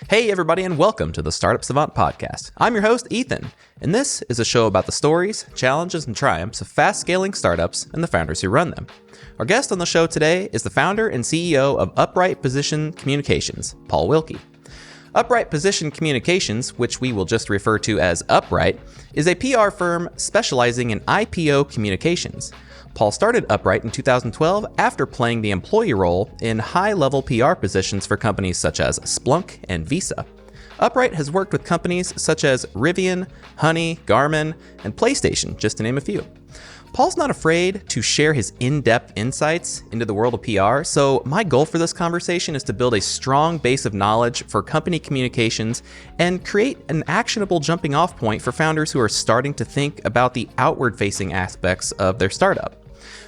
Hey everybody, and welcome to the Startup Savant Podcast. I'm your host, Ethan, and this is a show about the stories, challenges, and triumphs of fast-scaling startups and the founders who run them. Our guest on the show today is the founder and CEO of Upright Position Communications, Paul Wilke. Upright Position Communications, which we will just refer to as Upright, is a PR firm specializing in IPO communications. Paul started Upright in 2012 after playing the employee role in high-level PR positions for companies such as Splunk and Visa. Upright has worked with companies such as Rivian, Honey, Garmin, and PlayStation, just to name a few. Paul's not afraid to share his in-depth insights into the world of PR, so my goal for this conversation is to build a strong base of knowledge for company communications and create an actionable jumping-off point for founders who are starting to think about the outward-facing aspects of their startup.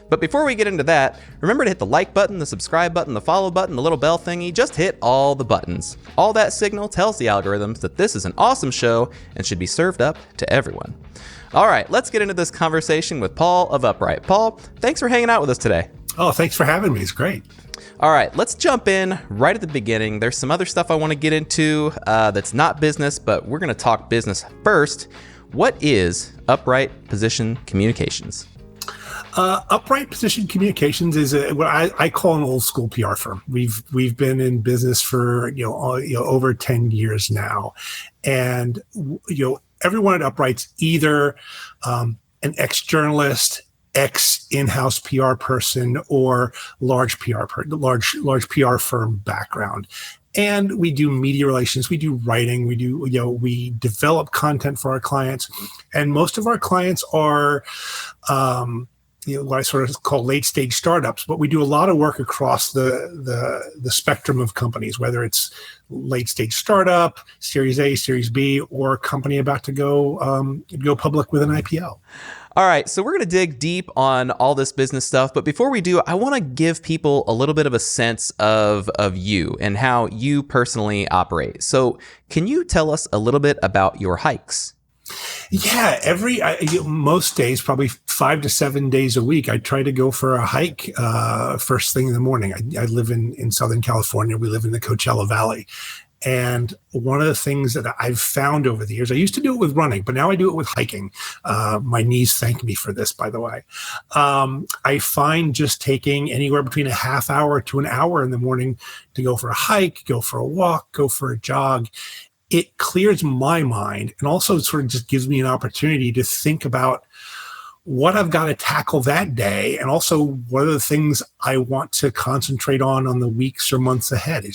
But before we get into that, remember to hit the like button, the subscribe button, the follow button, the little bell thingy. Just hit all the buttons. All that signal tells the algorithms that this is an awesome show and should be served up to everyone. All right, let's get into this conversation with Paul of Upright. Paul, thanks for hanging out with us today. Oh, thanks for having me. It's great. All right, let's jump in right at the beginning. There's some other stuff I want to get into that's not business, but we're going to talk business first. What is Upright Position Communications? Upright Position Communications is what I call an old school PR firm. We've been in business for over 10 years now, and everyone at Upright's either an ex-journalist, ex-in-house PR person, or large PR firm background. And we do media relations, we do writing, we develop content for our clients, and most of our clients are what I sort of call late stage startups, but we do a lot of work across the spectrum of companies, whether it's late stage startup, Series A, Series B, or a company about to go public with an IPO. All right, so we're going to dig deep on all this business stuff, but before we do, I want to give people a little bit of a sense of you and how you personally operate. So can you tell us a little bit about your hikes? Yeah, most days, probably 5 to 7 days a week, I try to go for a hike first thing in the morning. I live in Southern California. We live in the Coachella Valley. And one of the things that I've found over the years, I used to do it with running, but now I do it with hiking. My knees thank me for this, by the way. I find just taking anywhere between a half hour to an hour in the morning to go for a hike, go for a walk, go for a jog, it clears my mind and also sort of just gives me an opportunity to think about what I've got to tackle that day, and also what are the things I want to concentrate on the weeks or months ahead. I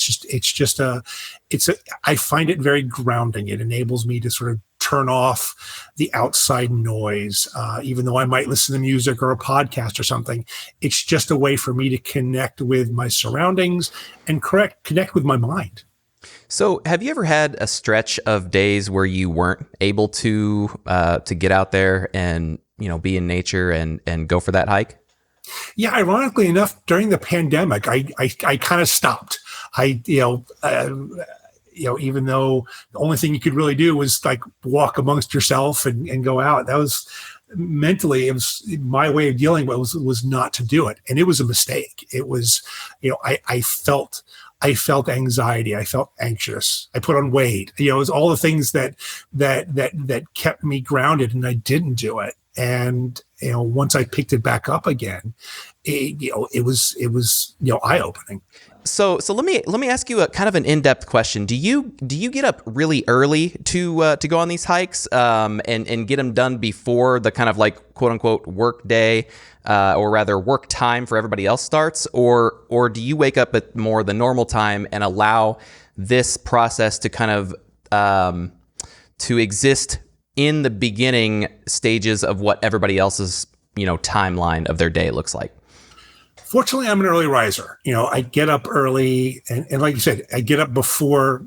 find it very grounding. It enables me to sort of turn off the outside noise, even though I might listen to music or a podcast or something. It's just a way for me to connect with my surroundings and connect with my mind. So have you ever had a stretch of days where you weren't able to get out there and be in nature and go for that hike? Yeah, ironically enough, during the pandemic, I kind of stopped. Even though the only thing you could really do was like walk amongst yourself and go out. That was mentally, it was my way of dealing with it was not to do it, and it was a mistake. It was, I felt anxiety. I felt anxious. I put on weight. It was all the things that kept me grounded, and I didn't do it. And once I picked it back up again, it was eye opening. So let me ask you a kind of an in-depth question. Do you get up really early to go on these hikes and get them done before the kind of like quote unquote work day or rather work time for everybody else starts, or do you wake up at more the normal time and allow this process to kind of to exist in the beginning stages of what everybody else's timeline of their day looks like? Fortunately, I'm an early riser. I get up early, and like you said, I get up before.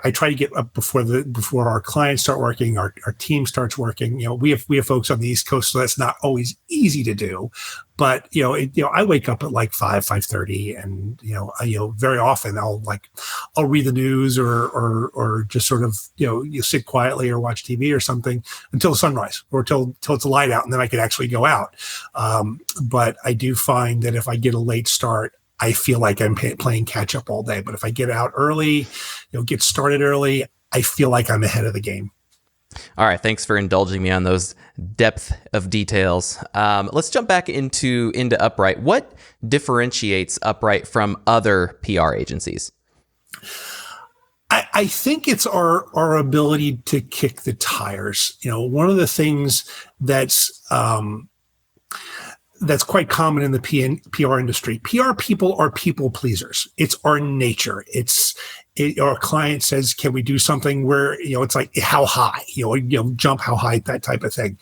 I try to get up before our clients start working, our team starts working. We have folks on the East Coast, so that's not always easy to do. But I wake up at like 5:30, and very often I'll read the news or just sort of you sit quietly or watch TV or something until sunrise or till it's light out, and then I could actually go out. But I do find that if I get a late start, I feel like I'm playing catch up all day. But if I get out early, get started early, I feel like I'm ahead of the game. All right, thanks for indulging me on those depth of details. Let's jump back into Upright. What differentiates Upright from other PR agencies? I think it's our ability to kick the tires. One of the things that's quite common in the PR industry. PR people are people pleasers. It's our nature. Our client says, "Can we do something where it's like how high? Jump how high?" That type of thing.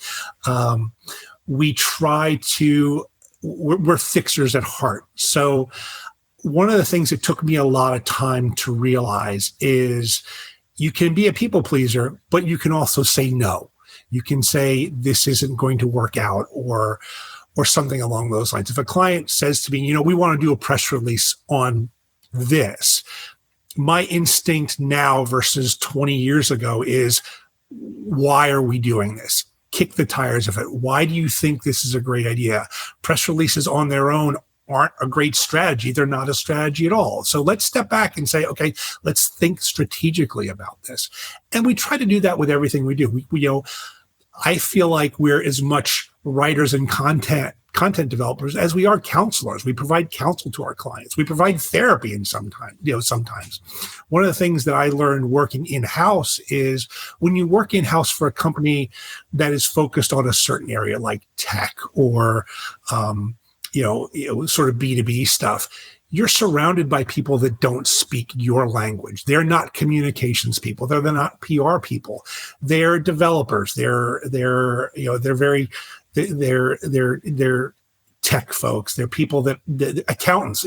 We try to. We're fixers at heart. So one of the things that took me a lot of time to realize is you can be a people pleaser, but you can also say no. You can say this isn't going to work out, or something along those lines. If a client says to me, we want to do a press release on this, my instinct now versus 20 years ago is, why are we doing this? Kick the tires of it. Why do you think this is a great idea? Press releases on their own aren't a great strategy. They're not a strategy at all. So let's step back and say, okay, let's think strategically about this. And we try to do that with everything we do. I feel like we're as much writers and content developers as we are counselors. We provide counsel to our clients. We provide therapy sometimes. One of the things that I learned working in-house is when you work in-house for a company that is focused on a certain area like tech or sort of B2B stuff, you're surrounded by people that don't speak your language. They're not communications people. They're not PR people. They're developers. They're tech folks. They're people that accountants.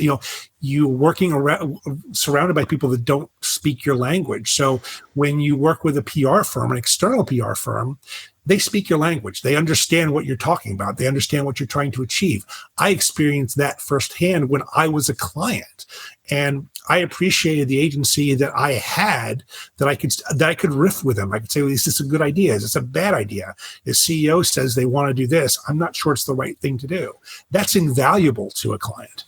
You working around surrounded by people that don't speak your language. So when you work with a PR firm, an external PR firm, they speak your language. They understand what you're talking about. They understand what you're trying to achieve. I experienced that firsthand when I was a client, and I appreciated the agency that I had, that I could riff with them. I could say, well, is this a good idea? Is this a bad idea? The CEO says they want to do this. I'm not sure it's the right thing to do. That's invaluable to a client.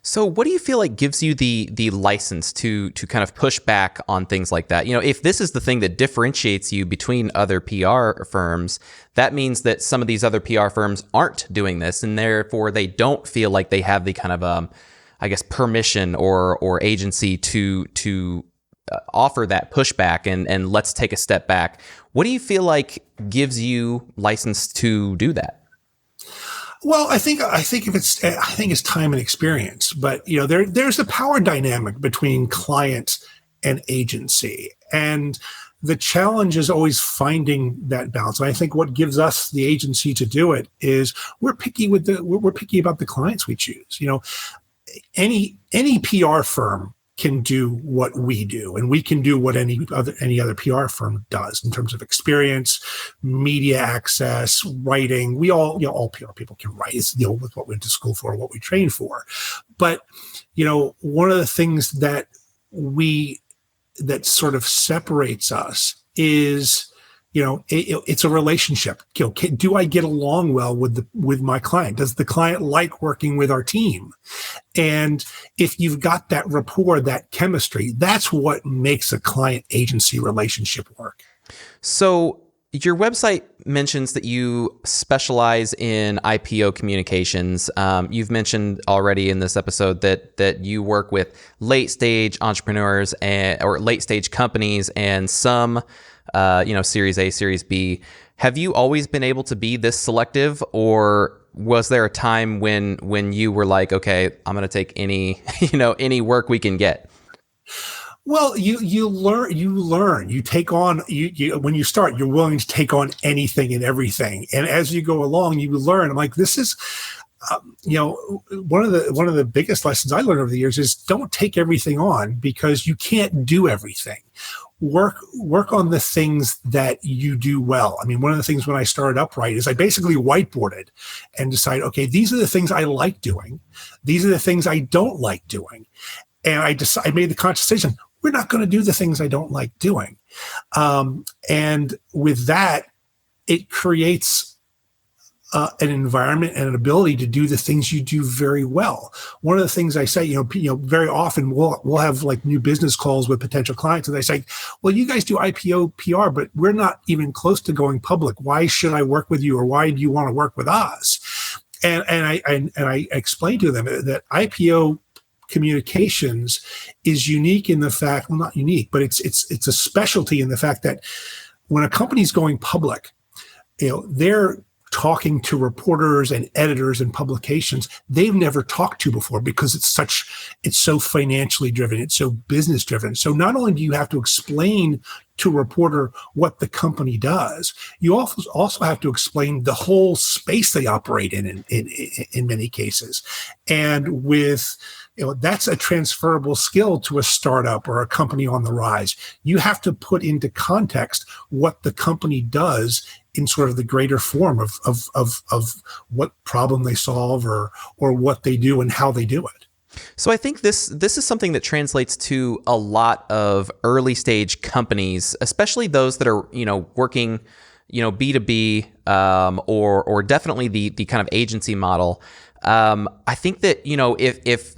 So what do you feel like gives you the license to kind of push back on things like that? If this is the thing that differentiates you between other PR firms, that means that some of these other PR firms aren't doing this, and therefore they don't feel like they have the kind of, permission or agency to offer that pushback and let's take a step back. What do you feel like gives you license to do that? Well, I think it's time and experience, but there's a power dynamic between client and agency, and the challenge is always finding that balance. And I think what gives us the agency to do it is we're picky about the clients we choose. Any PR firm can do what we do, and we can do what any other PR firm does in terms of experience, media access, writing. We all PR people can write. It's with what we went to school for, what we train for. But one of the things that sort of separates us is it's a relationship. Do I get along well with my client? Does the client like working with our team? And if you've got that rapport, that chemistry, that's what makes a client agency relationship work. So your website mentions that you specialize in IPO communications. You've mentioned already in this episode that you work with late stage entrepreneurs or late stage companies and some Series A, Series B. Have you always been able to be this selective, or was there a time when you were like, okay, I'm going to take any work we can get? Well, you learn, you take on, when you start, you're willing to take on anything and everything. And as you go along, you learn. I'm like, this is, one of the biggest lessons I learned over the years is don't take everything on, because you can't do everything. Work on the things that you do well. I mean, one of the things when I started Upright is I basically whiteboarded and decided, okay, these are the things I like doing. These are the things I don't like doing. And I made the conscious decision, we're not going to do the things I don't like doing. And with that, it creates an environment and an ability to do the things you do very well. One of the things I say, very often we'll have like new business calls with potential clients, and they say, "Well, you guys do IPO PR, but we're not even close to going public. Why should I work with you, or why do you want to work with us?" And I explain to them that IPO communications is unique in the fact, well, not unique, but it's a specialty in the fact that when a company's going public, they're talking to reporters and editors and publications they've never talked to before, because it's so financially driven, it's so business driven. So not only do you have to explain to a reporter what the company does, you also have to explain the whole space they operate in many cases. And with that's a transferable skill to a startup or a company on the rise. You have to put into context what the company does in sort of the greater form of what problem they solve or what they do and how they do it. So I think this is something that translates to a lot of early stage companies, especially those that are working B2B or definitely the kind of agency model. I think that if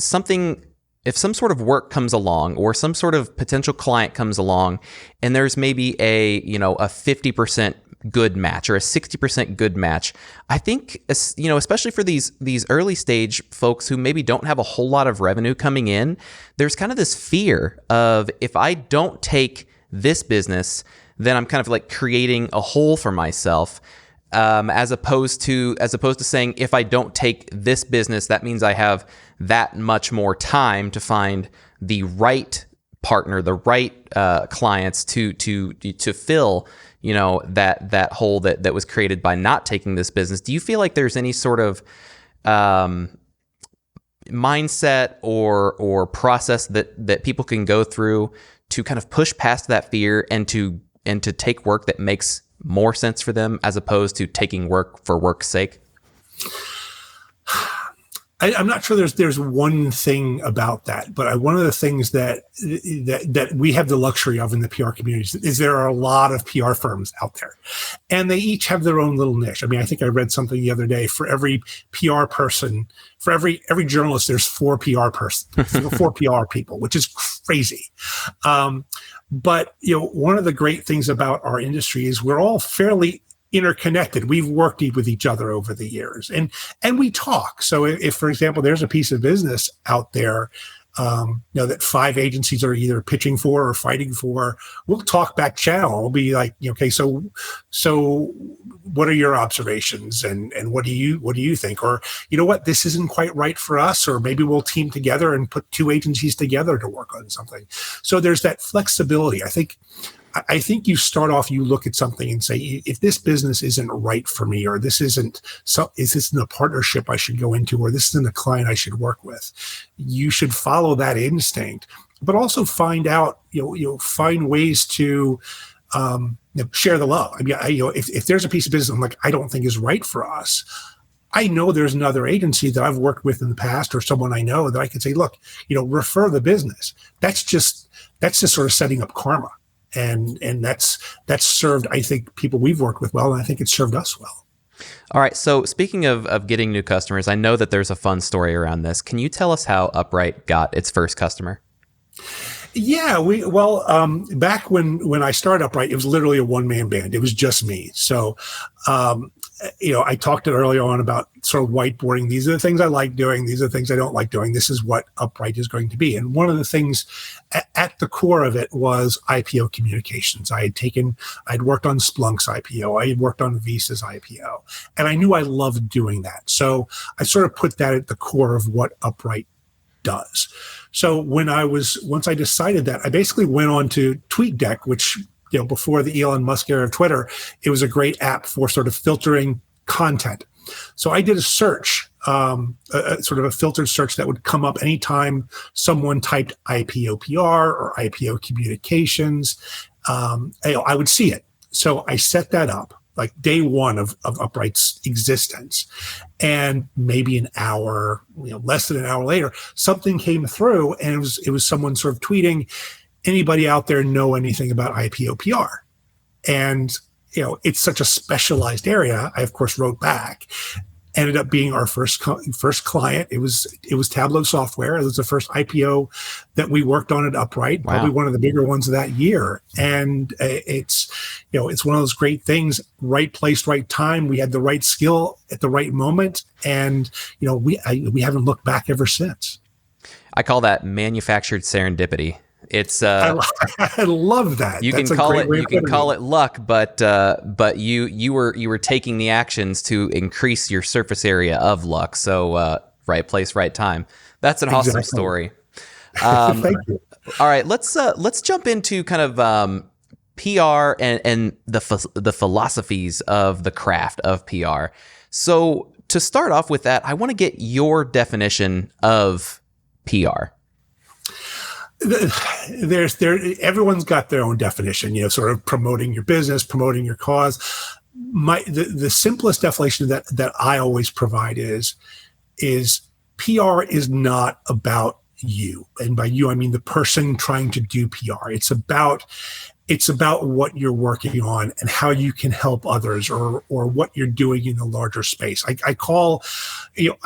some sort of work comes along or some sort of potential client comes along, and there's maybe a 50% good match or a 60% good match, I think especially for these early stage folks who maybe don't have a whole lot of revenue coming in, there's kind of this fear of, if I don't take this business, then I'm kind of like creating a hole for myself. As opposed to saying, if I don't take this business, that means I have that much more time to find the right partner, the right clients to fill that hole that was created by not taking this business. Do you feel like there's any sort of mindset or process that people can go through to kind of push past that fear and to take work that makes more sense for them, as opposed to taking work for work's sake? I'm not sure there's one thing about that, but one of the things that we have the luxury of in the PR community is there are a lot of PR firms out there, and they each have their own little niche. I mean, I think I read something the other day, for every PR person, for every journalist, there's 4 PR people, which is crazy. But one of the great things about our industry is we're all fairly interconnected. We've worked with each other over the years, and we talk. So if, for example, there's a piece of business out there, that 5 agencies are either pitching for or fighting for, we'll talk back channel. We'll be like, okay, so what are your observations, and what do you think? Or, what, this isn't quite right for us, or maybe we'll team together and put 2 agencies together to work on something. So there's that flexibility. I think you start off, you look at something and say, if this business isn't right for me, or this isn't a partnership I should go into, or this isn't a client I should work with, you should follow that instinct, but also find out, find ways to share the love. I mean, if there's a piece of business I'm like, I don't think is right for us, I know there's another agency that I've worked with in the past, or someone I know, that I can say, look, refer the business. That's just sort of setting up karma. And that's served, I think, people we've worked with well, and I think it's served us well. All right. So speaking of getting new customers, I know that there's a fun story around this. Can you tell us how Upright got its first customer? Yeah, back when I started Upright, it was literally a one-man band. It was just me. So, I talked earlier on about sort of whiteboarding. These are the things I like doing. These are the things I don't like doing. This is what Upright is going to be. And one of the things at the core of it was IPO communications. I'd worked on Splunk's IPO. I had worked on Visa's IPO. And I knew I loved doing that. So I sort of put that at the core of what Upright does. So once I decided that, I basically went on to TweetDeck, which, before the Elon Musk era of Twitter, it was a great app for sort of filtering content. So I did a search, sort of a filtered search that would come up anytime someone typed IPO PR or IPO communications. I would see it. So I set that up like day one of Upright's existence. And maybe an hour, less than an hour later, something came through, and it was someone sort of tweeting, anybody out there know anything about IPO PR? And it's such a specialized area. I of course wrote back, ended up being our first client. It was Tableau Software. It was the first IPO that we worked on at Upright, Wow. probably one of the bigger ones of that year. And it's one of those great things, right place, right time. We had the right skill at the right moment. And, we haven't looked back ever since. I call that manufactured serendipity. It's I love that. You That's can a call great it way you of can putting call it. it luck, but you were taking the actions to increase your surface area of luck. So right place, right time. That's an awesome Exactly. story. Thank you. All right, let's jump into kind of PR and the philosophies of the craft of PR. So to start off with that, I want to get your definition of PR. Everyone's got their own definition, sort of promoting your business, promoting your cause. The simplest definition that I always provide is PR is not about you. And by you, I mean the person trying to do PR. It's about what you're working on and how you can help others, or what you're doing in the larger space. I call sort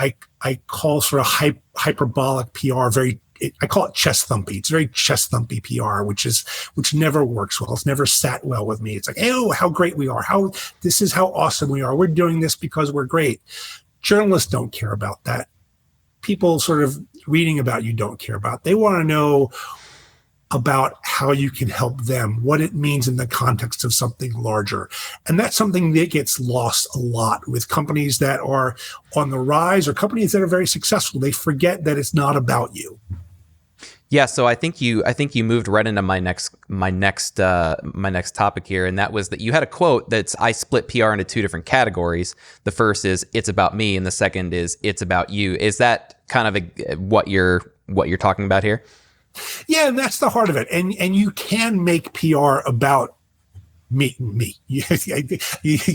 of hyperbolic PR I call it chest thumpy. It's very chest thumpy PR, which never works well. It's never sat well with me. It's like, oh, how great we are. This is how awesome we are. We're doing this because we're great. Journalists don't care about that. People sort of reading about you don't care about. They want to know about how you can help them, what it means in the context of something larger. And that's something that gets lost a lot with companies that are on the rise or companies that are very successful. They forget that it's not about you. Yeah, so I think you moved right into my next topic here, and that was that you had a quote that's I split PR into two different categories. The first is it's about me, and the second is it's about you. Is that kind of what you're talking about here? Yeah, and that's the heart of it. And you can make PR about me.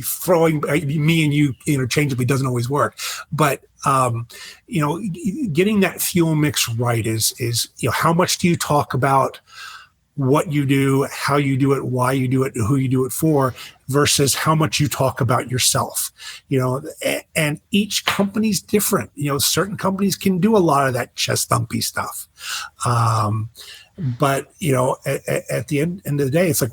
Throwing me and you interchangeably doesn't always work, but getting that fuel mix right is how much do you talk about what you do, how you do it, why you do it, who you do it for, versus how much you talk about yourself. And each company's different. Certain companies can do a lot of that chest thumpy stuff. But at the end of the day, it's like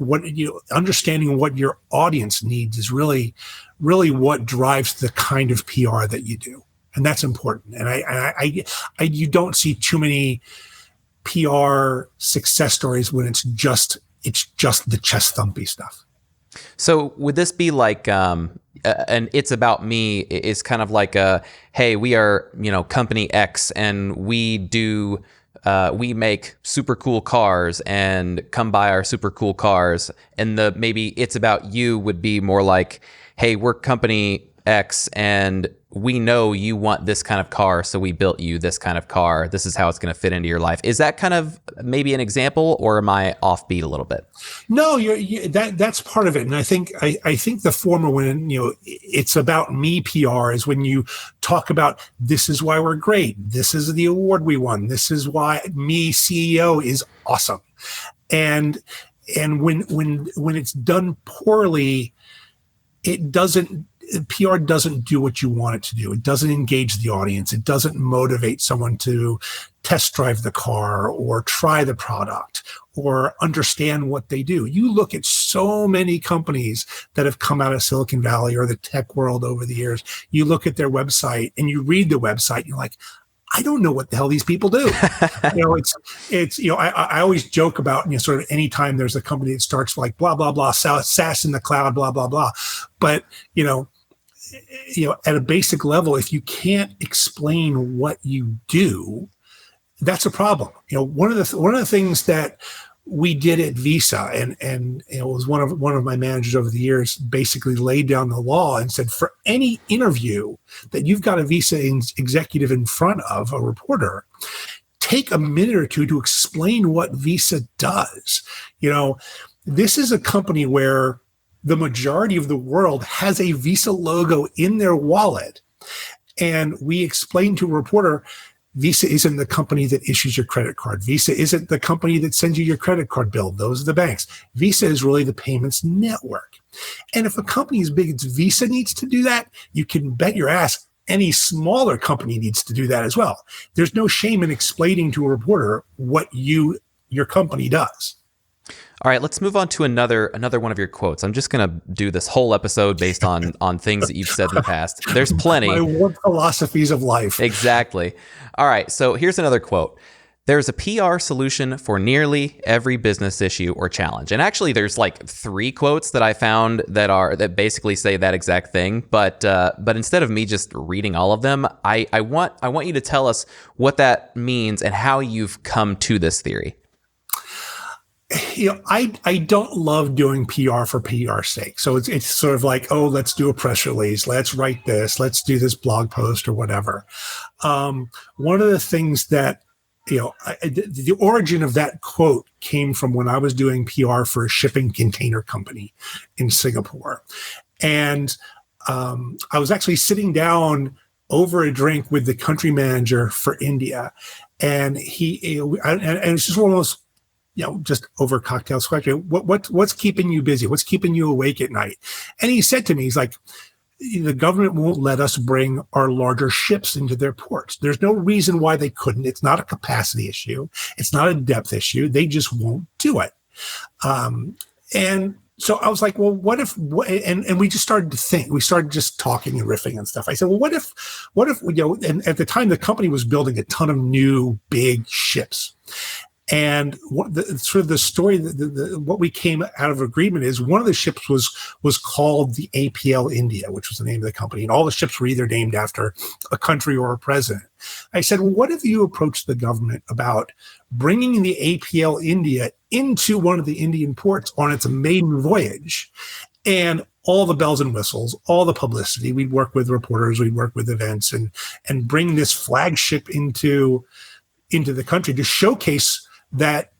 understanding what your audience needs is really, really what drives the kind of PR that you do, and that's important. And you don't see too many PR success stories when it's just the chest thumpy stuff. So would this be like and it's about me is kind of like hey, we are company X and we do. We make super cool cars and come buy our super cool cars. And maybe it's about you would be more like, hey, we're company X and we know you want this kind of car, so we built you this kind of car. This is how it's going to fit into your life. Is that kind of maybe an example, or am I offbeat a little bit? No, that's part of it. And I think the former, when it's about me PR, is when you talk about this is why we're great. This is the award we won. This is why me CEO is awesome. And when it's done poorly, PR doesn't do what you want it to do. It doesn't engage the audience. It doesn't motivate someone to test drive the car or try the product or understand what they do. You look at so many companies that have come out of Silicon Valley or the tech world over the years. You look at their website and you read the website and you're like, I don't know what the hell these people do. I always joke about, sort of anytime there's a company that starts like blah, blah, blah, SaaS in the cloud, blah, blah, blah. But, at a basic level, if you can't explain what you do, that's a problem. One of the things that we did at Visa, and it was one of my managers over the years basically laid down the law and said, for any interview that you've got a Visa executive in front of a reporter, take a minute or two to explain what Visa does. This is a company where the majority of the world has a Visa logo in their wallet. And we explained to a reporter, Visa isn't the company that issues your credit card. Visa isn't the company that sends you your credit card bill. Those are the banks. Visa is really the payments network. And if a company as big as Visa needs to do that, you can bet your ass any smaller company needs to do that as well. There's no shame in explaining to a reporter what your company does. All right, let's move on to another one of your quotes. I'm just going to do this whole episode based on things that you've said in the past. There's plenty. My one philosophies of life. Exactly. All right, so here's another quote. There's a PR solution for nearly every business issue or challenge. And actually, there's like 3 quotes that I found that basically say that exact thing. But instead of me just reading all of them, I want you to tell us what that means and how you've come to this theory. I don't love doing PR for PR's sake. So it's sort of like, oh, let's do a press release. Let's write this. Let's do this blog post or whatever. One of the things that, the origin of that quote came from when I was doing PR for a shipping container company in Singapore. And I was actually sitting down over a drink with the country manager for India. And it's just one of those, just over cocktail question. What's keeping you busy? What's keeping you awake at night? And he said to me, he's like, the government won't let us bring our larger ships into their ports. There's no reason why they couldn't. It's not a capacity issue. It's not a depth issue. They just won't do it. And so I was like, well, what if, and we just started to think, we started just talking and riffing and stuff. I said, well, what if, and at the time the company was building a ton of new big ships. And the story, what we came out of agreement is one of the ships was called the APL India, which was the name of the company. And all the ships were either named after a country or a president. I said, well, what if you approached the government about bringing the APL India into one of the Indian ports on its maiden voyage, and all the bells and whistles, all the publicity? We'd work with reporters, we'd work with events, and bring this flagship into the country to showcase that,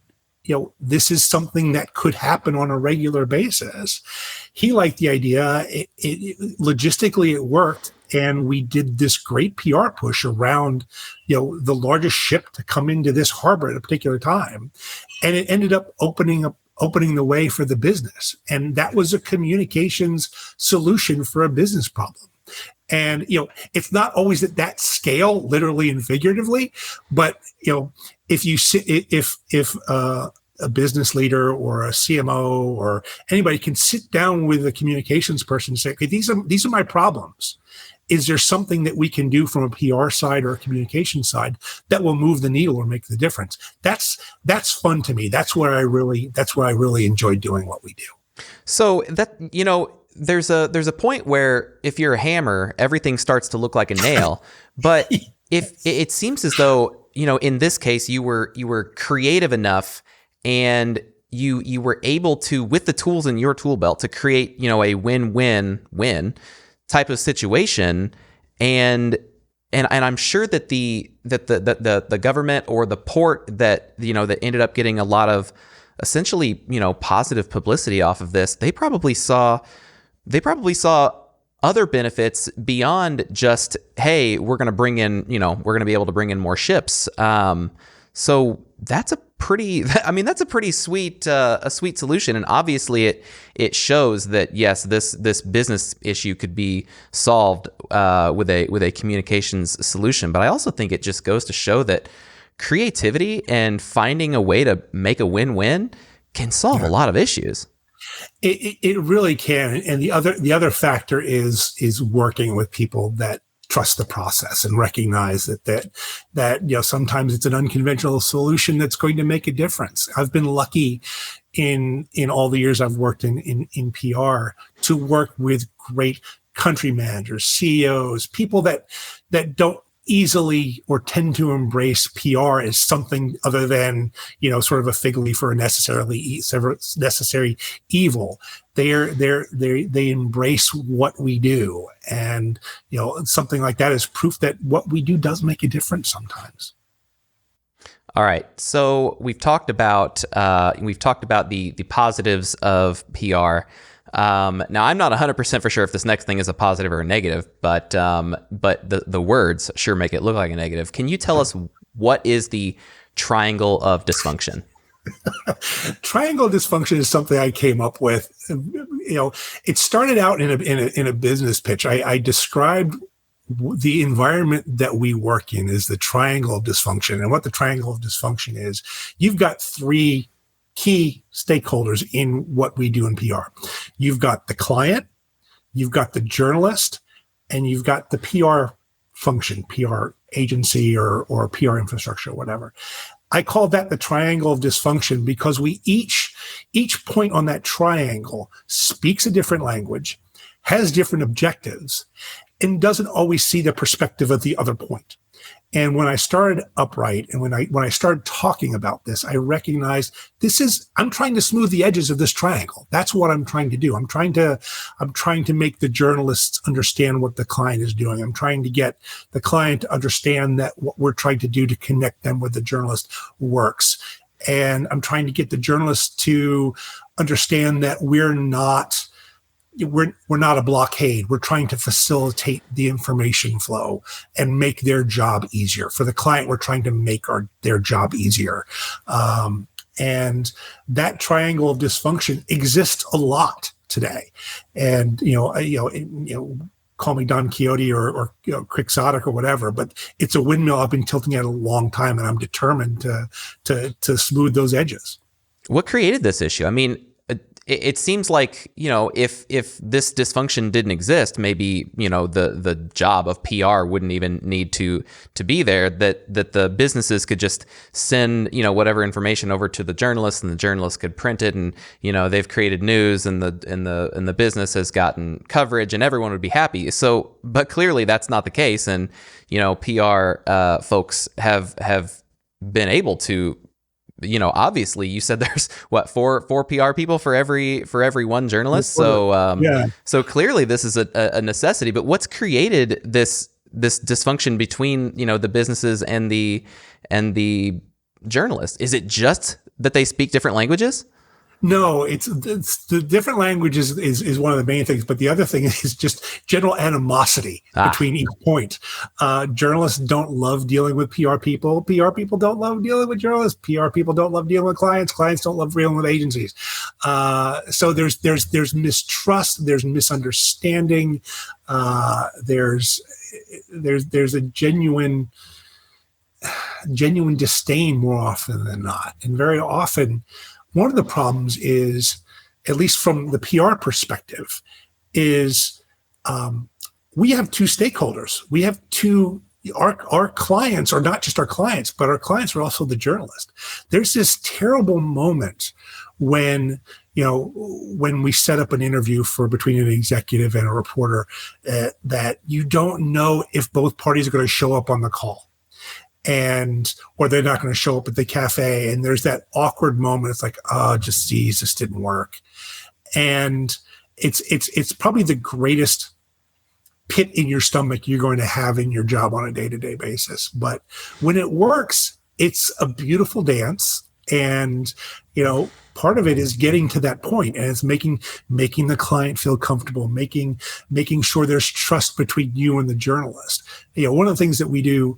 this is something that could happen on a regular basis. He liked the idea. Logistically, it worked. And we did this great PR push around, the largest ship to come into this harbor at a particular time. And it ended up opening the way for the business. And that was a communications solution for a business problem. And, it's not always at that scale, literally and figuratively, but, if a business leader or a CMO or anybody can sit down with a communications person and say, okay, these are my problems. Is there something that we can do from a PR side or a communication side that will move the needle or make the difference? That's fun to me. That's where I really enjoy doing what we do. So that, there's a point where if you're a hammer, everything starts to look like a nail. But if it seems as though, in this case, you were creative enough and you were able to, with the tools in your tool belt, to create, a win-win-win type of situation. And I'm sure that the government or the port that, that ended up getting a lot of essentially, positive publicity off of this, they probably saw other benefits beyond just, hey, we're going to bring in, we're going to be able to bring in more ships. So that's a pretty sweet solution. And obviously it shows that, yes, this business issue could be solved with a communications solution. But I also think it just goes to show that creativity and finding a way to make a win-win can solve a lot of issues. It really can. And the other factor is working with people that trust the process and recognize that sometimes it's an unconventional solution that's going to make a difference. I've been lucky in all the years I've worked in PR to work with great country managers, CEOs, people that don't easily or tend to embrace PR as something other than, sort of a fig leaf or a necessary evil. They embrace what we do. And, something like that is proof that what we do does make a difference sometimes. All right. So we've talked about the positives of PR. Now, I'm not 100% for sure if this next thing is a positive or a negative, but the words sure make it look like a negative. Can you tell us what is the triangle of dysfunction? Triangle dysfunction is something I came up with. It started out in a business pitch. I described the environment that we work in is the triangle of dysfunction. And what the triangle of dysfunction is, you've got three key stakeholders in what we do in PR. You've got the client, you've got the journalist, and you've got the PR function, PR agency or PR infrastructure, whatever. I call that the triangle of dysfunction because we each point on that triangle speaks a different language, has different objectives, and doesn't always see the perspective of the other point. And when I started Upright and when I started talking about this, I recognized I'm trying to smooth the edges of this triangle. That's what I'm trying to do. I'm trying to make the journalists understand what the client is doing. I'm trying to get the client to understand that what we're trying to do to connect them with the journalist works. And I'm trying to get the journalists to understand that we're not a blockade. We're trying to facilitate the information flow and make their job easier. For the client, we're trying to make their job easier. And that triangle of dysfunction exists a lot today. And call me Don Quixote or quixotic or whatever, but it's a windmill I've been tilting at a long time, and I'm determined to smooth those edges. What created this issue? I mean, it seems like, if this dysfunction didn't exist, maybe, the job of PR wouldn't even need to be there, that the businesses could just send, whatever information over to the journalists, and the journalists could print it, and, they've created news, and the business has gotten coverage, and everyone would be happy. So, but clearly that's not the case. And, PR folks have been able to, obviously you said there's four PR people for every one journalist. So, so clearly this is a necessity, but what's created this dysfunction between, the businesses and the journalists? Is it just that they speak different languages? No, it's the different languages is one of the main things, but the other thing is just general animosity between each point. Journalists don't love dealing with PR people. PR people don't love dealing with journalists. PR people don't love dealing with clients. Clients don't love dealing with agencies. So there's mistrust. There's misunderstanding. There's a genuine disdain more often than not, and very often. One of the problems is, at least from the PR perspective, is we have two stakeholders. We have our clients are not just our clients, but our clients are also the journalist. There's this terrible moment when we set up an interview between an executive and a reporter that you don't know if both parties are going to show up on the call. Or they're not going to show up at the cafe, and there's that awkward moment. It's like, this didn't work, and it's probably the greatest pit in your stomach you're going to have in your job on a day-to-day basis. But when it works, it's a beautiful dance, and part of it is getting to that point, and it's making the client feel comfortable, making sure there's trust between you and the journalist. One of the things that we do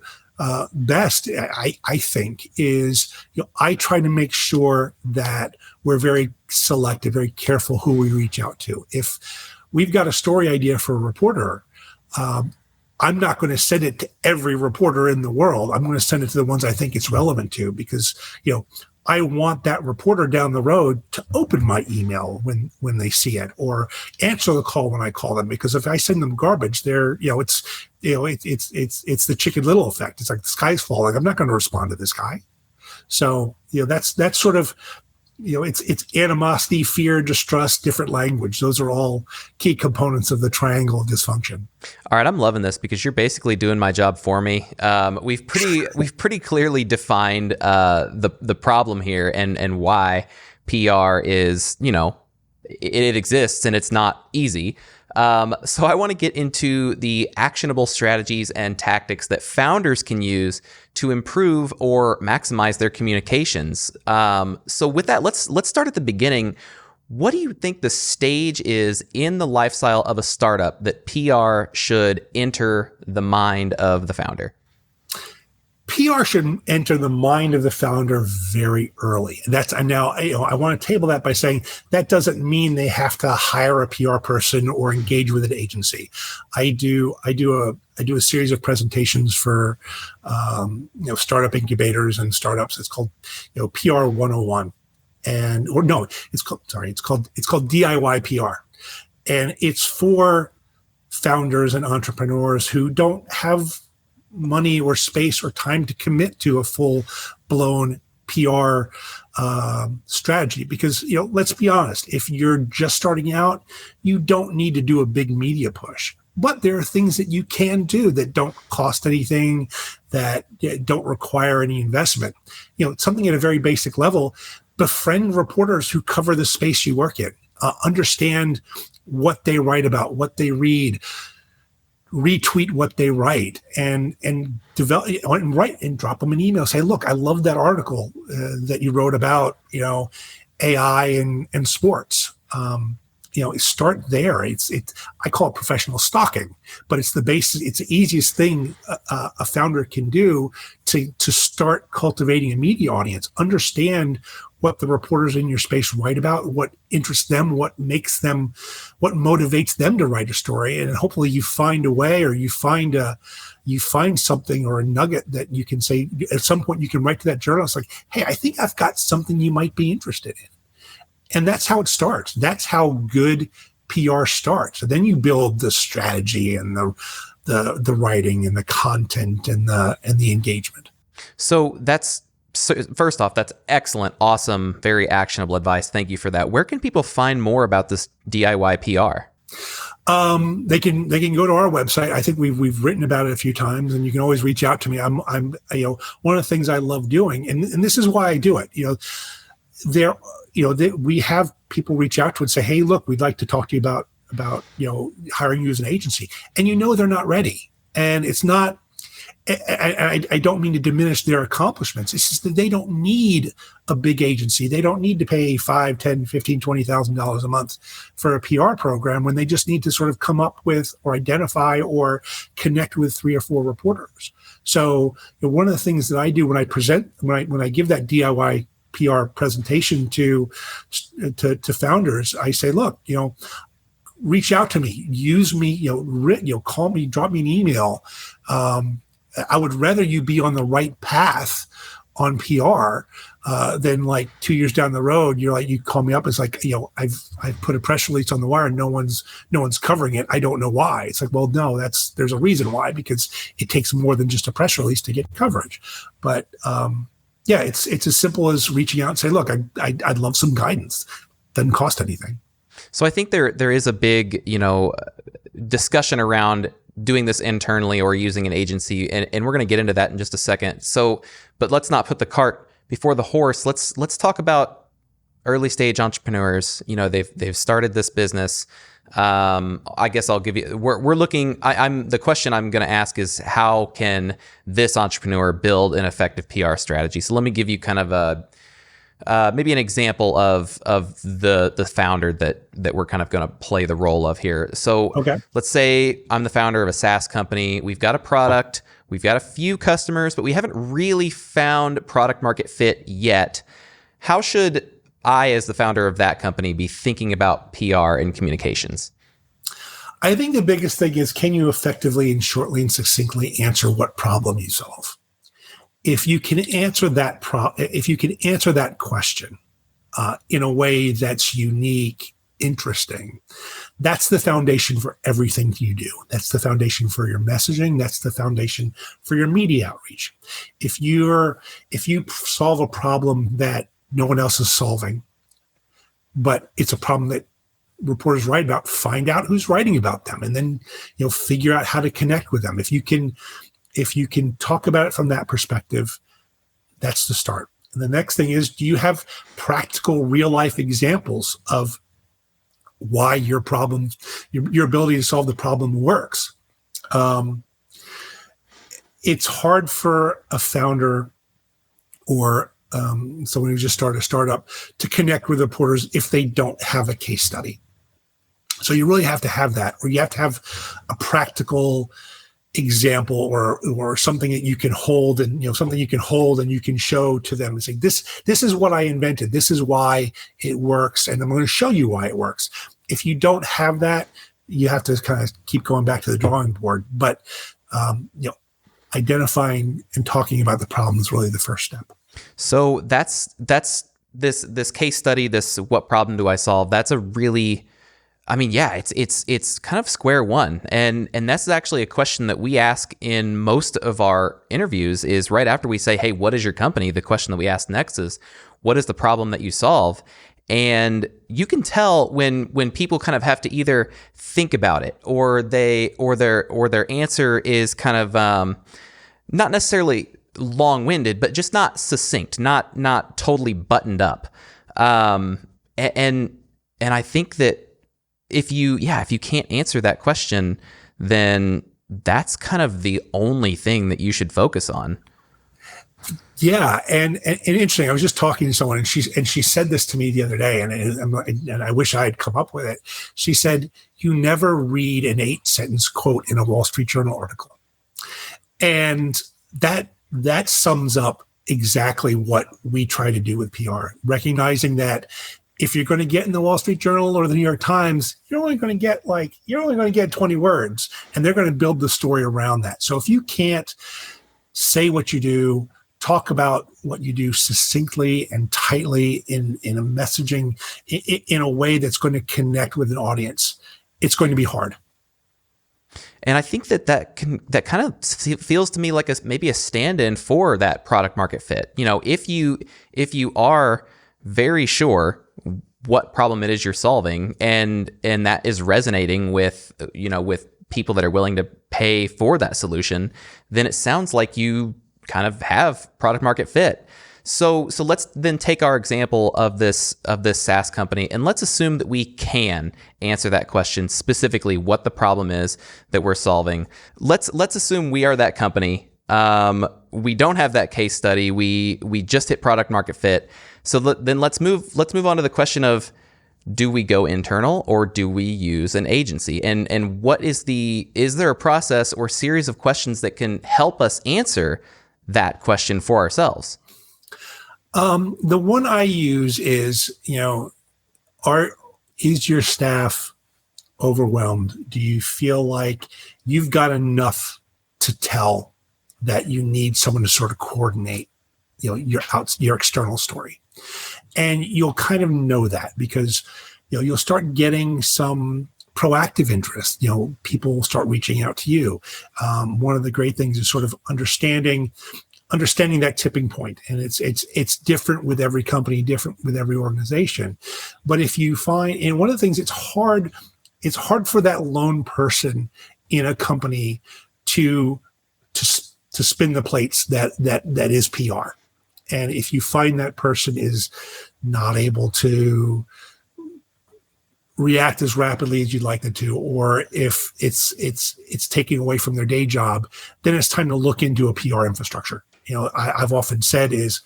best, I think, is I try to make sure that we're very selective, very careful who we reach out to. If we've got a story idea for a reporter, I'm not going to send it to every reporter in the world. I'm going to send it to the ones I think it's relevant to, because I want that reporter down the road to open my email when they see it, or answer the call when I call them. Because if I send them garbage, it's the Chicken Little effect. It's like the sky's falling. I'm not going to respond to this guy. So that's sort of it's animosity, fear, distrust, different language. Those are all key components of the triangle of dysfunction. All right, I'm loving this because you're basically doing my job for me. We've pretty clearly defined the problem here and why PR is, it exists and it's not easy. So I want to get into the actionable strategies and tactics that founders can use to improve or maximize their communications. So with that, let's start at the beginning. What do you think the stage is in the lifestyle of a startup that PR should enter the mind of the founder? PR should enter the mind of the founder very early. I want to table that by saying that doesn't mean they have to hire a PR person or engage with an agency. I do a series of presentations for startup incubators and startups. It's called PR 101, it's called DIY PR, and it's for founders and entrepreneurs who don't have money or space or time to commit to a full-blown PR strategy. Because, let's be honest, if you're just starting out, you don't need to do a big media push. But there are things that you can do that don't cost anything, that don't require any investment. Something at a very basic level: befriend reporters who cover the space you work in. Understand what they write about, what they read. Retweet what they write and develop and write and drop them an email. Say, look, I love that article that you wrote about, AI and sports. Start there. I call it professional stalking, but it's the basis. It's the easiest thing a founder can do to start cultivating a media audience. Understand what the reporters in your space write about, what interests them, what motivates them to write a story, and hopefully you find a way, or you find something or a nugget that you can say at some point. You can write to that journalist like, "Hey, I think I've got something you might be interested in," and that's how it starts. That's how good PR starts. And then you build the strategy and the writing and the content and the engagement. So first off, that's excellent, awesome, very actionable advice. Thank you for that. Where can people find more about this DIY PR? They can go to our website. I think we've written about it a few times, and you can always reach out to me. I'm one of the things I love doing, and this is why I do it. We have people reach out to and say, "Hey, look, we'd like to talk to you about hiring you as an agency," and they're not ready, and it's not. I don't mean to diminish their accomplishments. It's just that they don't need a big agency. They don't need to pay $5,000, $10,000, $15,000, $20,000 a month for a PR program, when they just need to sort of come up with or identify or connect with 3 or 4 reporters. So one of the things that I do when I give that DIY PR presentation to founders, I say, look, reach out to me, use me, call me, drop me an email. I would rather you be on the right path on PR than like 2 years down the road, you call me up. It's like, I've put a press release on the wire and no one's covering it. I don't know why. It's like, well, no, there's a reason why, because it takes more than just a press release to get coverage. But it's as simple as reaching out and say, look, I'd love some guidance. Doesn't cost anything. So I think there is a big, discussion around doing this internally or using an agency, and we're going to get into that in just a second. So, but let's not put the cart before the horse. Let's talk about early stage entrepreneurs. They've started this business. I guess I'll give you. We're looking. The question I'm going to ask is, how can this entrepreneur build an effective PR strategy? So let me give you kind of maybe an example of the founder that we're kind of going to play the role of here. So Let's say I'm the founder of a SaaS company. We've got a product, we've got a few customers, but we haven't really found product market fit yet. How should I, as the founder of that company, be thinking about PR and communications? I think the biggest thing is, can you effectively and shortly and succinctly answer what problem you solve? If you can answer that question in a way that's unique, interesting, that's the foundation for everything you do. That's the foundation for your messaging. That's the foundation for your media outreach. If you solve a problem that no one else is solving, but it's a problem that reporters write about, find out who's writing about them, and then figure out how to connect with them. If you can talk about it from that perspective, that's the start. And the next thing is, do you have practical real life examples of why your problem, your ability to solve the problem works? It's hard for a founder or someone who just started a startup, to connect with reporters if they don't have a case study. So you really have to have that, or you have to have a practical example or something that you can hold, and something you can hold and you can show to them and say, this is what I invented. This is why it works, and I'm going to show you why it works. If you don't have that, you have to kind of keep going back to the drawing board. But identifying and talking about the problem is really the first step. So that's this case study, this what problem do I solve? That's a really, it's kind of square one. And that's actually a question that we ask in most of our interviews is right after we say, hey, what is your company? The question that we ask next is, what is the problem that you solve? And you can tell when people kind of have to either think about it or their answer is kind of not necessarily long-winded, but just not succinct, not totally buttoned up. And I think that if you can't answer that question, then that's kind of the only thing that you should focus on. Yeah, and interesting. I was just talking to someone, and she said this to me the other day, and I wish I had come up with it. She said, "You never read an 8-sentence quote in a Wall Street Journal article," and that sums up exactly what we try to do with PR. Recognizing that if you're going to get in the Wall Street Journal or the New York Times, you're only going to get 20 words, and they're going to build the story around that. So if you can't say what you do, talk about what you do succinctly and tightly in a messaging in a way that's going to connect with an audience, it's going to be hard. And I think that kind of feels to me like maybe a stand-in for that product market fit. If you are very sure what problem it is you're solving, and that is resonating with people that are willing to pay for that solution, then it sounds like you kind of have product market fit. So let's then take our example of this SaaS company, and let's assume that we can answer that question specifically, what the problem is that we're solving. Let's assume we are that company. We don't have that case study. We just hit product market fit. So then let's move on to the question of, do we go internal or do we use an agency? And is there a process or series of questions that can help us answer that question for ourselves? The one I use is, is your staff overwhelmed? Do you feel like you've got enough to tell that you need someone to sort of coordinate, your external story? And you'll kind of know that because, you'll start getting some proactive interest. People will start reaching out to you. One of the great things is sort of understanding that tipping point. And it's different with every company, different with every organization. But if you find, and one of the things, it's hard for that lone person in a company to spin the plates that is PR. And if you find that person is not able to react as rapidly as you'd like them to, or if it's taking away from their day job, then it's time to look into a PR infrastructure. I've often said is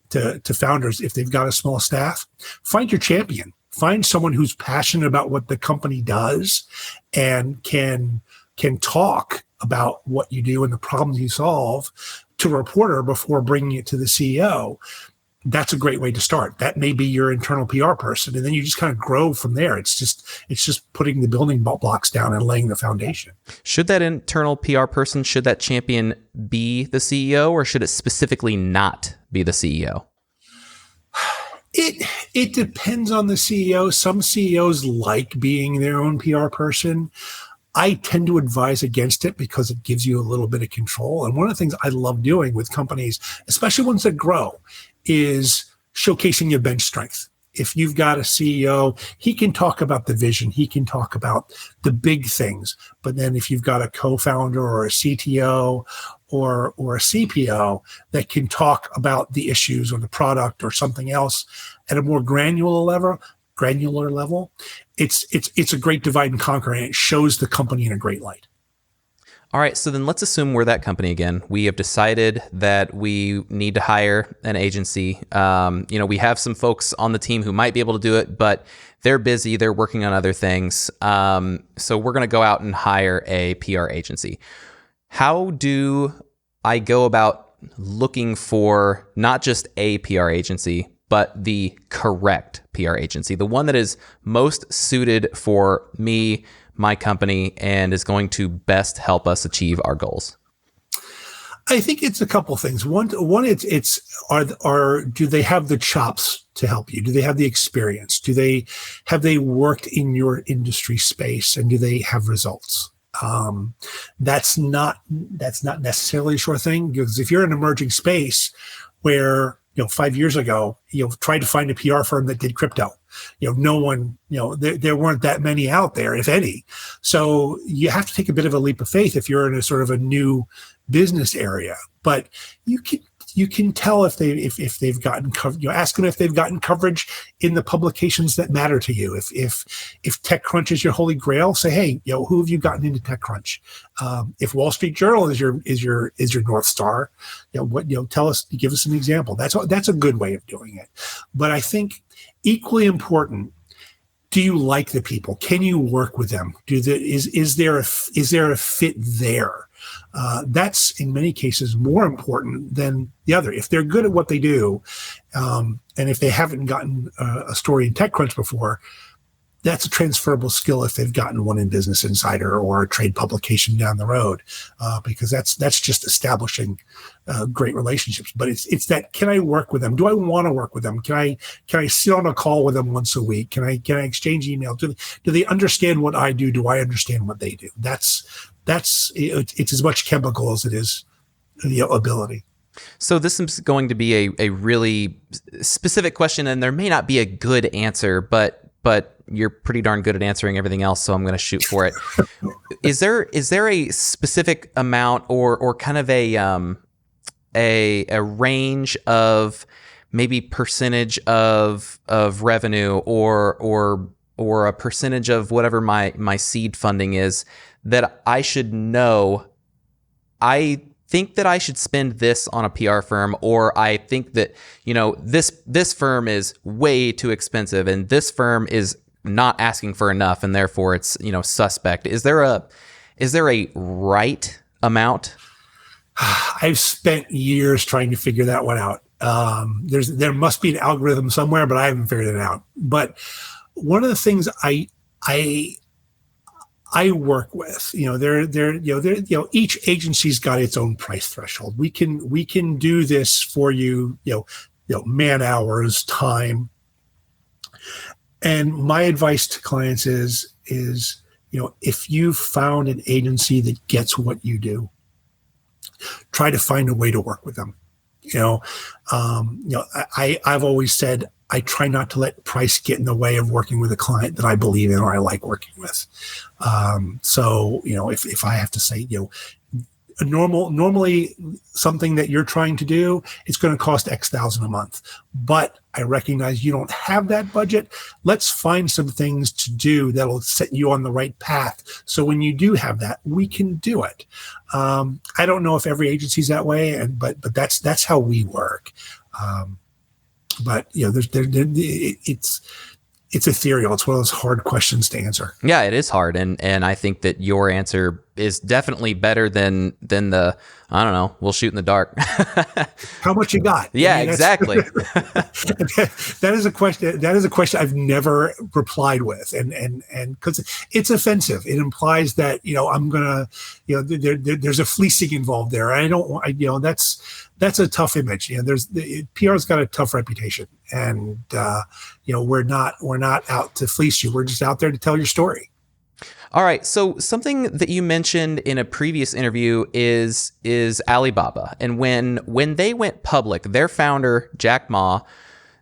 to founders, if they've got a small staff, find your champion. Find someone who's passionate about what the company does and can talk about what you do and the problems you solve to a reporter before bringing it to the CEO. That's a great way to start. That may be your internal PR person, and then you just kind of grow from there. It's just putting the building blocks down and laying the foundation. Should that internal PR person, should that champion be the CEO, or should it specifically not be the CEO? It depends on the CEO. Some CEOs like being their own PR person. I tend to advise against it because it gives you a little bit of control. And one of the things I love doing with companies, especially ones that grow, is showcasing your bench strength. If you've got a CEO, he can talk about the vision. He can talk about the big things. But then if you've got a co-founder or a CTO or a CPO that can talk about the issues or the product or something else at a more granular level, it's a great divide and conquer, and it shows the company in a great light. All right, so then let's assume we're that company again. We have decided that we need to hire an agency. We have some folks on the team who might be able to do it, but they're busy. They're working on other things. So we're going to go out and hire a PR agency. How do I go about looking for not just a PR agency, but the correct PR agency, the one that is most suited for me, my company, and is going to best help us achieve our goals? I think it's a couple things. One, do they have the chops to help you? Do they have the experience? Have they worked in your industry space, and do they have results? That's not necessarily a sure thing, because if you're in an emerging space where 5 years ago, tried to find a PR firm that did crypto. No one, there weren't that many out there, if any. So you have to take a bit of a leap of faith if you're in a sort of a new business area. But you can tell if they've gotten coverage. Ask them if they've gotten coverage in the publications that matter to you. If TechCrunch is your holy grail, say, hey, who have you gotten into TechCrunch? If Wall Street Journal is your North Star, tell us, give us an example. That's a good way of doing it. But I think equally important, do you like the people? Can you work with them? Is there a fit there? That's in many cases more important than the other. If they're good at what they do, and if they haven't gotten a story in TechCrunch before, that's a transferable skill if they've gotten one in Business Insider or a trade publication down the road, because that's just establishing great relationships. But it's that, can I work with them? Do I want to work with them? Can I sit on a call with them once a week? Can I exchange email? Do they understand what I do? Do I understand what they do? It's as much chemical as it is ability. So this is going to be a really specific question, and there may not be a good answer, but you're pretty darn good at answering everything else, so I'm going to shoot for it. Is there a specific amount or kind of a range of maybe percentage of revenue or a percentage of whatever my seed funding is that I should know? I think that I should spend this on a PR firm, or I think that this firm is way too expensive and this firm is not asking for enough, and therefore it's suspect. Is there a right amount? I've spent years trying to figure that one out. There must be an algorithm somewhere, but I haven't figured it out. But one of the things I work with, each agency's got its own price threshold. We can do this for you, man hours, time. And my advice to clients is if you found an agency that gets what you do, try to find a way to work with them. I've always said, I try not to let price get in the way of working with a client that I believe in or I like working with. So if I have to say, normally something that you're trying to do, it's going to cost X thousand a month, but I recognize you don't have that budget. Let's find some things to do that'll set you on the right path. So when you do have that, we can do it. I don't know if every agency's that way, but that's how we work. But it's ethereal. It's one of those hard questions to answer. Yeah, it is hard. And I think that your answer is definitely better than the, I don't know, we'll shoot in the dark. How much you got? Yeah, exactly. That is a question I've never replied with. And because it's offensive. It implies that, I'm going to, there's a fleecing involved there. I don't want, that's a tough image. PR's got a tough reputation, and we're not out to fleece you. We're just out there to tell your story. All right. So something that you mentioned in a previous interview is Alibaba, and when they went public, their founder Jack Ma,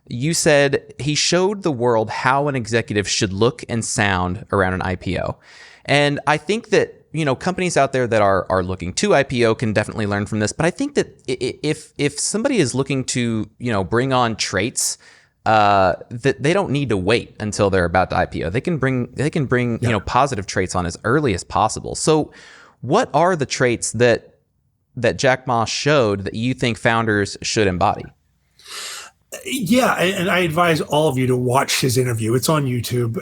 you said he showed the world how an executive should look and sound around an IPO, and I think that companies out there that are looking to IPO can definitely learn from this. But I think that if somebody is looking to, bring on traits, that they don't need to wait until they're about to IPO. They can bring positive traits on as early as possible. So What are the traits that Jack Ma showed that you think founders should embody? Yeah, and I advise all of you to watch his interview. It's on YouTube.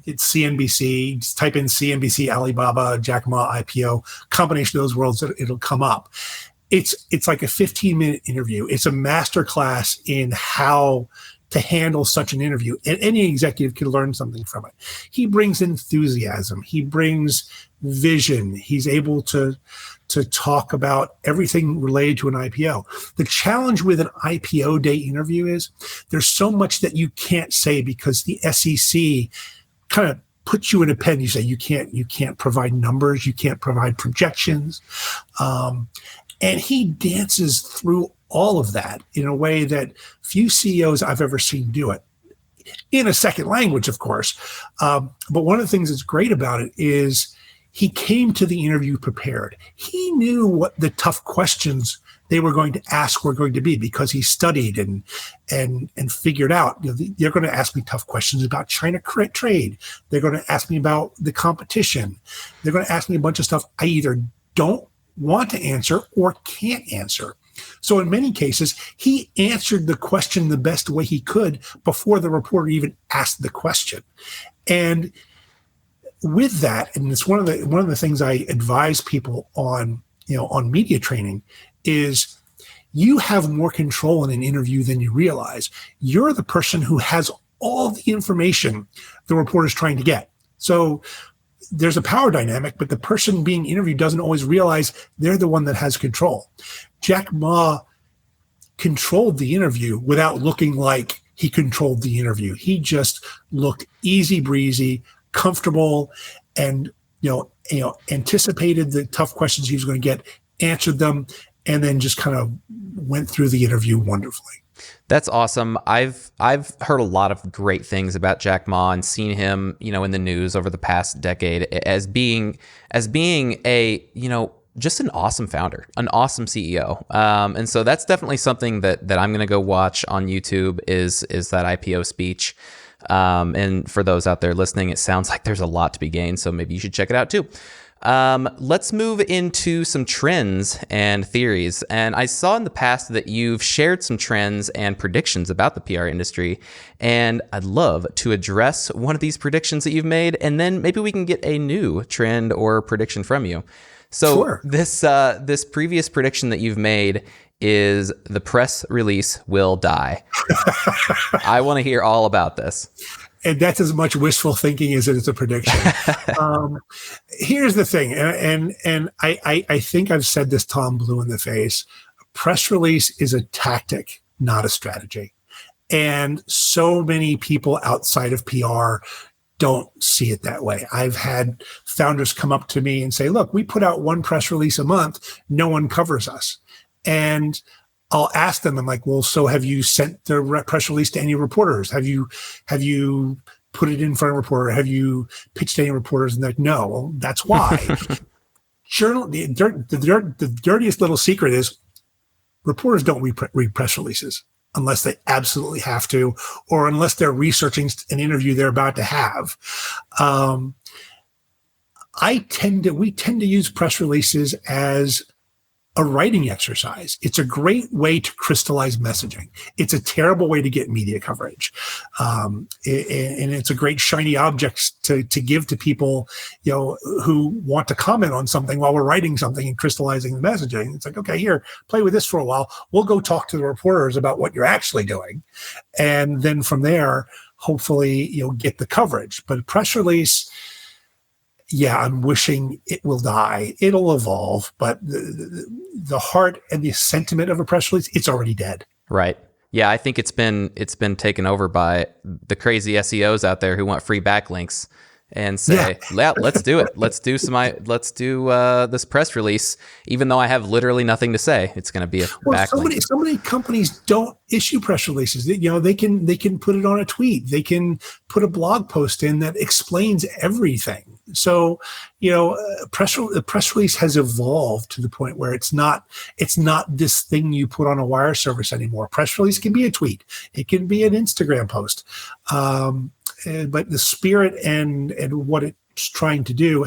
It's CNBC. Just type in CNBC Alibaba Jack Ma IPO. Combination of those words, it'll come up. It's like a 15-minute interview. It's a masterclass in how to handle such an interview, and any executive can learn something from it. He brings enthusiasm. He brings vision. He's able to talk about everything related to an IPO. The challenge with an IPO day interview is there's so much that you can't say because the SEC kind of puts you in a pen. You say you can't provide numbers, you can't provide projections, and he dances through all of that in a way that few CEOs I've ever seen do it. In a second language, of course. But one of the things that's great about it is he came to the interview prepared. He knew what the tough questions they were going to ask were going to be because he studied and figured out, they're going to ask me tough questions about China trade. They're going to ask me about the competition. They're going to ask me a bunch of stuff I either don't want to answer or can't answer. So in many cases, he answered the question the best way he could before the reporter even asked the question. And with that, and it's one of the things I advise people on, on media training, is you have more control in an interview than you realize. You're the person who has all the information the reporter's trying to get. So there's a power dynamic, but the person being interviewed doesn't always realize they're the one that has control. Jack Ma controlled the interview without looking like he controlled the interview. He just looked easy breezy, comfortable, and anticipated the tough questions he was going to get, answered them, and then just kind of went through the interview wonderfully. That's awesome. I've heard a lot of great things about Jack Ma and seen him, in the news over the past decade as being a, just an awesome founder, an awesome CEO. And so that's definitely something that I'm going to go watch on YouTube is that IPO speech. And for those out there listening, it sounds like there's a lot to be gained. So maybe you should check it out too. Let's move into some trends and theories. And I saw in the past that you've shared some trends and predictions about the PR industry. And I'd love to address one of these predictions that you've made. And then maybe we can get a new trend or prediction from you. So sure. This previous prediction that you've made is the press release will die. I want to hear all about this. And that's as much wishful thinking as it is a prediction. Here's the thing, and I think I've said this Tom blue in the face. A press release is a tactic, not a strategy. And so many people outside of PR don't see it that way. I've had founders come up to me and say, look, we put out one press release a month. No one covers us. And I'll ask them, I'm like, well, so have you sent the press release to any reporters? Have you put it in front of a reporter? Have you pitched any reporters? And they're like, no, well, that's why. The dirtiest little secret is reporters don't read press releases unless they absolutely have to, or unless they're researching an interview they're about to have. We tend to use press releases as a writing exercise. It's a great way to crystallize messaging. It's a terrible way to get media coverage. And it's a great shiny object to give to people, who want to comment on something while we're writing something and crystallizing the messaging. It's like, okay, here, play with this for a while. We'll go talk to the reporters about what you're actually doing. And then from there, hopefully you'll get the coverage. But a press release, yeah, I'm wishing it will die. It'll evolve, but the heart and the sentiment of a press release, it's already dead. Right. Yeah, I think it's been taken over by the crazy SEOs out there who want free backlinks and say, yeah, let's do it. Let's do this press release, even though I have literally nothing to say. It's going to be a backlink. So many companies don't issue press releases. They can put it on a tweet. They can put a blog post in that explains everything. So, a press release has evolved to the point where it's not this thing you put on a wire service anymore. A press release can be a tweet. It can be an Instagram post. But the spirit and what it's trying to do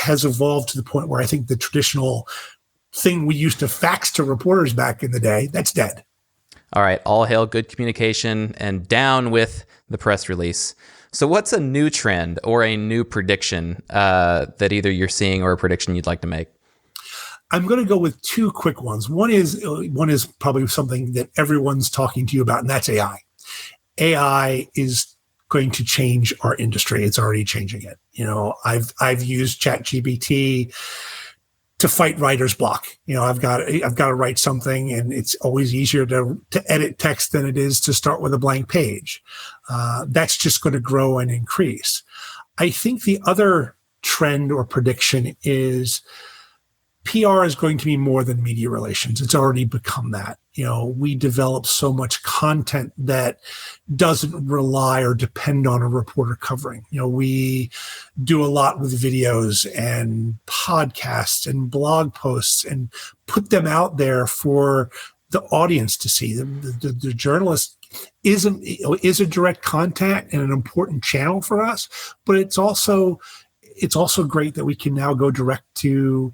has evolved to the point where I think the traditional thing we used to fax to reporters back in the day, that's dead. All right, all hail good communication and down with the press release. So what's a new trend or a new prediction that either you're seeing or a prediction you'd like to make? I'm going to go with two quick ones. One is probably something that everyone's talking to you about, and that's AI. AI is going to change our industry. It's already changing it. I've used ChatGPT to fight writer's block. I've got to write something, and it's always easier to edit text than it is to start with a blank page. That's just going to grow and increase. I think the other trend or prediction is PR is going to be more than media relations. It's already become that. We develop so much content that doesn't rely or depend on a reporter covering. We do a lot with videos and podcasts and blog posts and put them out there for the audience to see. The journalist is a direct contact and an important channel for us, but it's also great that we can now go direct to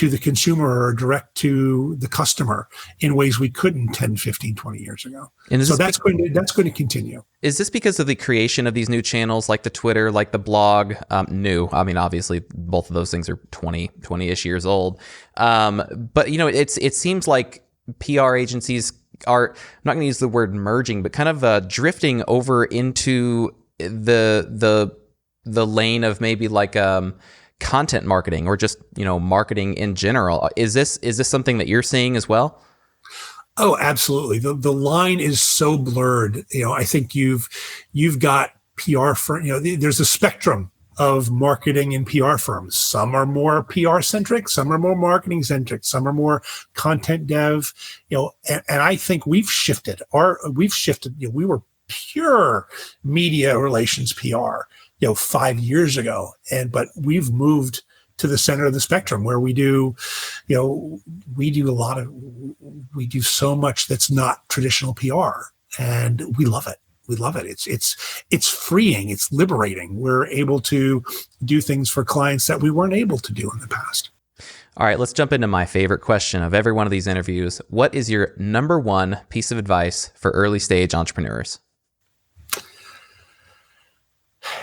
the consumer or direct to the customer in ways we couldn't 10, 15, 20 years ago. And so that's going to continue. Is this because of the creation of these new channels like the Twitter, like the blog? New. I mean, obviously, both of those things are 20-ish years old. But, it seems like PR agencies are, I'm not going to use the word merging, but kind of drifting over into the lane of maybe like content marketing or just marketing in general. Is this something that you're seeing as well? Oh, absolutely. The line is so blurred. I think you've got PR there's a spectrum of marketing and PR firms. Some are more PR centric, some are more marketing centric, some are more content dev. And I think we've shifted. We were pure media relations PR 5 years ago. But we've moved to the center of the spectrum where we do so much that's not traditional PR, and we love it. We love it. It's freeing. It's liberating. We're able to do things for clients that we weren't able to do in the past. All right, let's jump into my favorite question of every one of these interviews. What is your number one piece of advice for early stage entrepreneurs?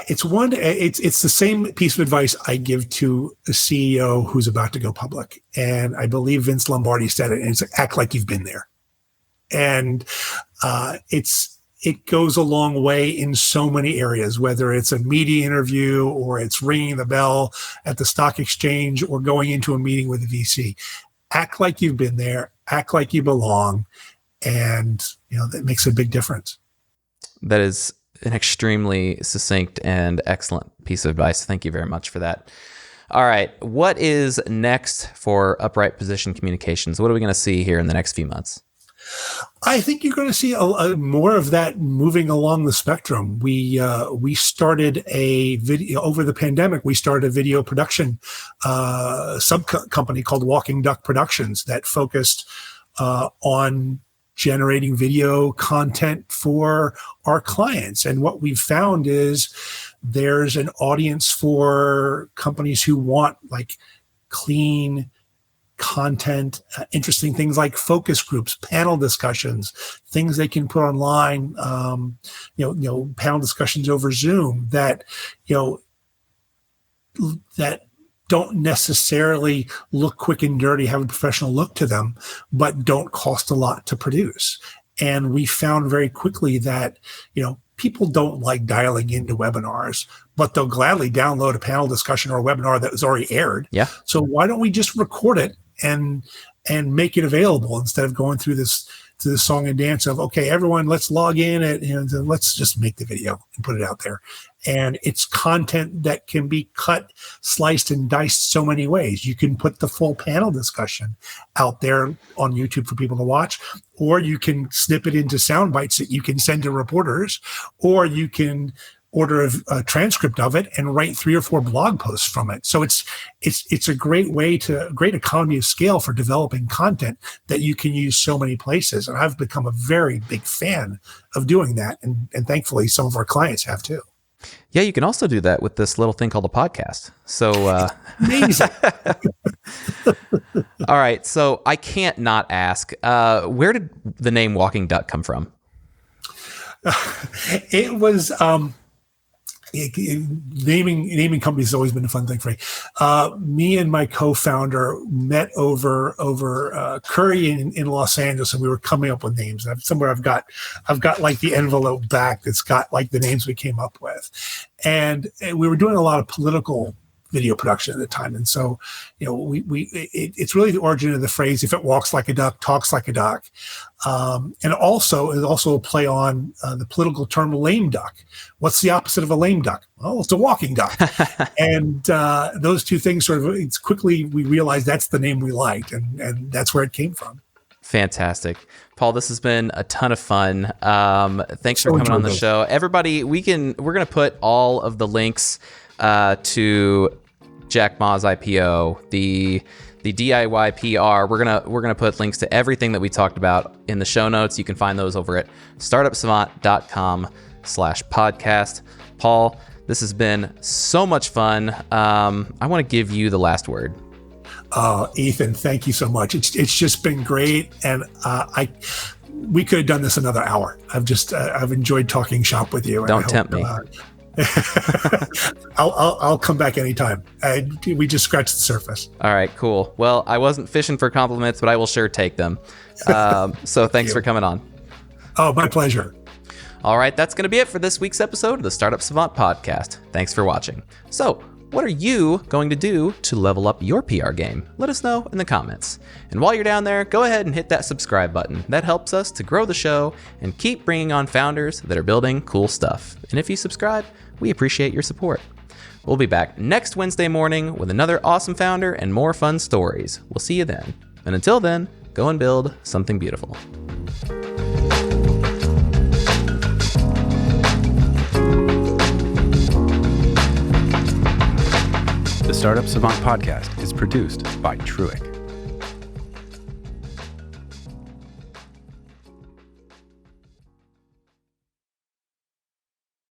It's the same piece of advice I give to a CEO who's about to go public. And I believe Vince Lombardi said it, and it's act like you've been there. And it goes a long way in so many areas, whether it's a media interview or it's ringing the bell at the stock exchange or going into a meeting with a VC. Act like you've been there, act like you belong. And, that makes a big difference. That is an extremely succinct and excellent piece of advice. Thank you very much for that. All right. What is next for Upright Position Communications? What are we going to see here in the next few months? I think you're going to see more of that moving along the spectrum. We started a video over the pandemic. We started a video production sub company called Walking Duck Productions that focused on generating video content for our clients. And what we've found is there's an audience for companies who want like clean content, interesting things like focus groups, panel discussions, things they can put online, panel discussions over Zoom that don't necessarily look quick and dirty, have a professional look to them, but don't cost a lot to produce. And we found very quickly that, people don't like dialing into webinars, but they'll gladly download a panel discussion or a webinar that was already aired. Yeah. So why don't we just record it and make it available instead of going through this song and dance of, okay, everyone, let's log in and let's just make the video and put it out there. And it's content that can be cut, sliced, and diced so many ways. You can put the full panel discussion out there on YouTube for people to watch, or you can snip it into sound bites that you can send to reporters, or you can order a transcript of it and write 3 or 4 blog posts from it. So it's a great way great economy of scale for developing content that you can use so many places. And I've become a very big fan of doing that. And thankfully some of our clients have too. Yeah, you can also do that with this little thing called a podcast. So, Amazing. all right. So I can't not ask, where did the name Walking Duck come from? It was naming companies has always been a fun thing for me. Me and my co-founder met over curry in Los Angeles, and we were coming up with names. Somewhere I've got like the envelope back that's got like the names we came up with, and we were doing a lot of political video production at the time. And so, it's really the origin of the phrase, if it walks like a duck, talks like a duck. And also, it's also a play on the political term lame duck. What's the opposite of a lame duck? Well, it's a walking duck. And those two things it's quickly, we realized that's the name we liked, and that's where it came from. Fantastic. Paul, this has been a ton of fun. Thanks for coming on the show. Everybody, we're going to put all of the links to Jack Ma's IPO, the DIY PR. We're gonna put links to everything that we talked about in the show notes. You can find those over at startupsavant.com/podcast. Paul, this has been so much fun. I want to give you the last word. Ethan, thank you so much. It's just been great, and we could have done this another hour. I've enjoyed talking shop with you. Don't tempt me. I'll come back anytime. We just scratched the surface. All right, cool. Well, I wasn't fishing for compliments, but I will sure take them. So thanks for coming on. Oh, my pleasure. All right, that's going to be it for this week's episode of the Startup Savant podcast. Thanks for watching. So, what are you going to do to level up your PR game? Let us know in the comments. And while you're down there, go ahead and hit that subscribe button. That helps us to grow the show and keep bringing on founders that are building cool stuff. And if you subscribe, we appreciate your support. We'll be back next Wednesday morning with another awesome founder and more fun stories. We'll see you then. And until then, go and build something beautiful. The Startup Savant podcast is produced by Truick.